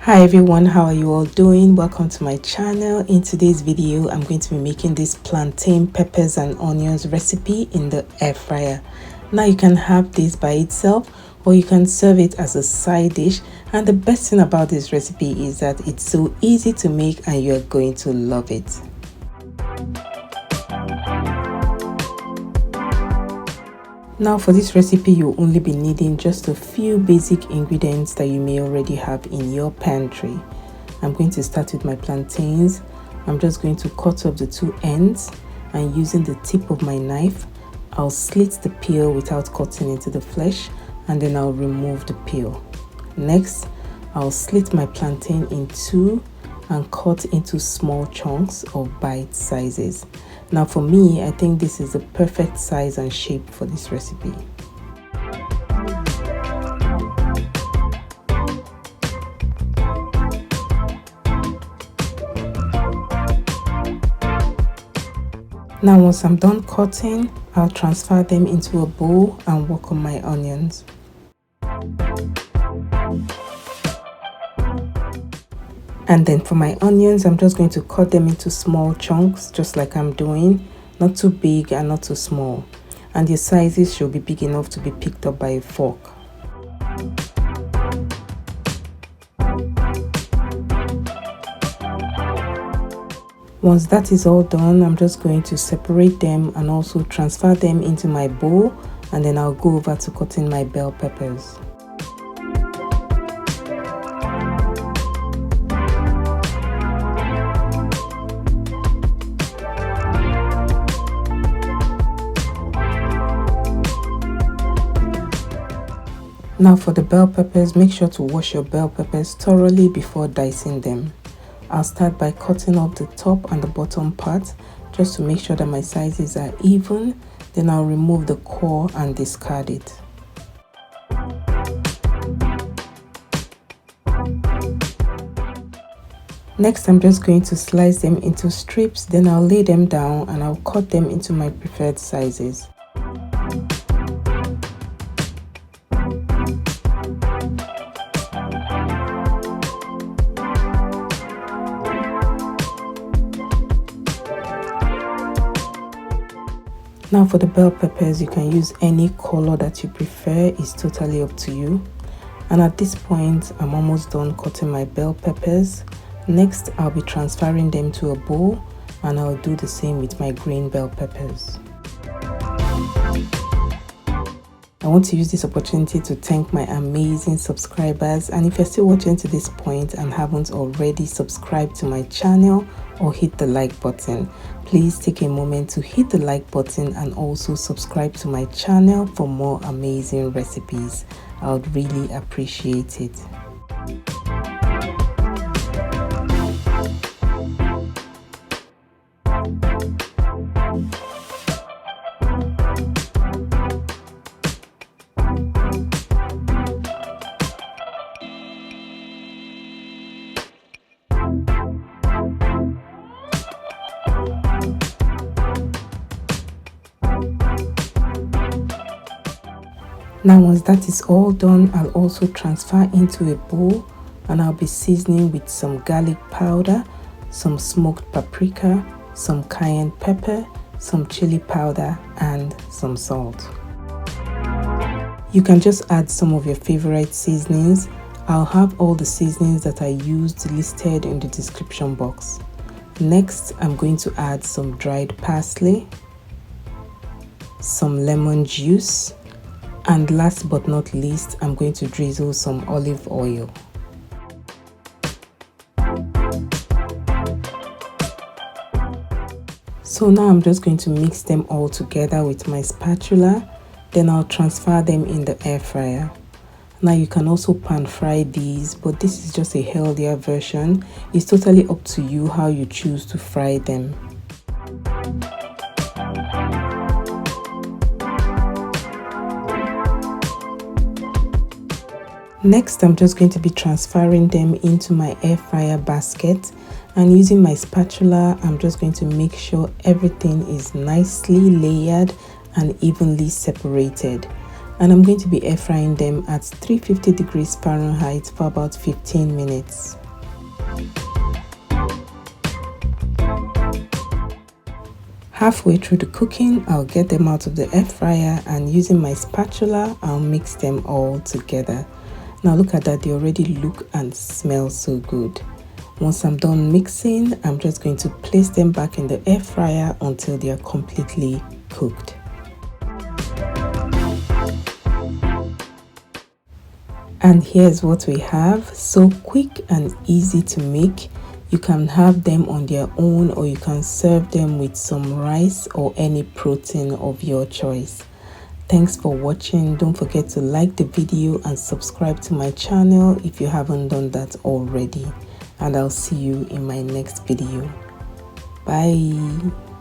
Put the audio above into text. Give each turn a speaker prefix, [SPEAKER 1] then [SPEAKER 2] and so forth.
[SPEAKER 1] Hi everyone, how are you all doing? Welcome to my channel. In today's video I'm going to be making this plantain peppers and onions recipe in the air fryer. Now you can have this by itself or you can serve it as a side dish, and the best thing about this recipe is that it's so easy to make and you're going to love it. Now for this recipe you'll only be needing just a few basic ingredients that you may already have in your pantry. I'm going to start with my plantains. I'm just going to cut off the two ends, and using the tip of my knife I'll slit the peel without cutting into the flesh, and then I'll remove the peel. Next I'll slit my plantain in two and cut into small chunks or bite sizes. Now for me, I think this is the perfect size and shape for this recipe. Now once I'm done cutting, I'll transfer them into a bowl and work on my onions. And then for my onions, I'm just going to cut them into small chunks, just like I'm doing, not too big and not too small. And the sizes should be big enough to be picked up by a fork. Once that is all done, I'm just going to separate them and also transfer them into my bowl, and then I'll go over to cutting my bell peppers. Now for the bell peppers, make sure to wash your bell peppers thoroughly before dicing them. I'll start by cutting off the top and the bottom part just to make sure that my sizes are even. Then I'll remove the core and discard it. Next, I'm just going to slice them into strips, then I'll lay them down and I'll cut them into my preferred sizes. Now for the bell peppers, you can use any color that you prefer, it's totally up to you. And at this point, I'm almost done cutting my bell peppers. Next, I'll be transferring them to a bowl, and I'll do the same with my green bell peppers. I want to use this opportunity to thank my amazing subscribers, and if you're still watching to this point and haven't already subscribed to my channel or hit the like button, please take a moment to hit the like button and also subscribe to my channel for more amazing recipes. I would really appreciate it. Now once that is all done, I'll also transfer into a bowl, and I'll be seasoning with some garlic powder, some smoked paprika, some cayenne pepper, some chili powder and some salt. You can just add some of your favorite seasonings. I'll have all the seasonings that I used listed in the description box. Next, I'm going to add some dried parsley, some lemon juice, and last but not least, I'm going to drizzle some olive oil. So now I'm just going to mix them all together with my spatula, then I'll transfer them in the air fryer. Now you can also pan fry these, but this is just a healthier version. It's totally up to you how you choose to fry them. Next, I'm just going to be transferring them into my air fryer basket, and using my spatula, I'm just going to make sure everything is nicely layered and evenly separated. and I'm going to be air frying them at 350 degrees Fahrenheit for about 15 minutes. Halfway through the cooking, I'll get them out of the air fryer, and using my spatula, I'll mix them all together. Now look at that, they already look and smell so good. Once I'm done mixing, I'm just going to place them back in the air fryer until they are completely cooked. And here's what we have. So quick and easy to make. You can have them on their own, or you can serve them with some rice or any protein of your choice. Thanks for watching. Don't forget to like the video and subscribe to my channel if you haven't done that already. And I'll see you in my next video. Bye.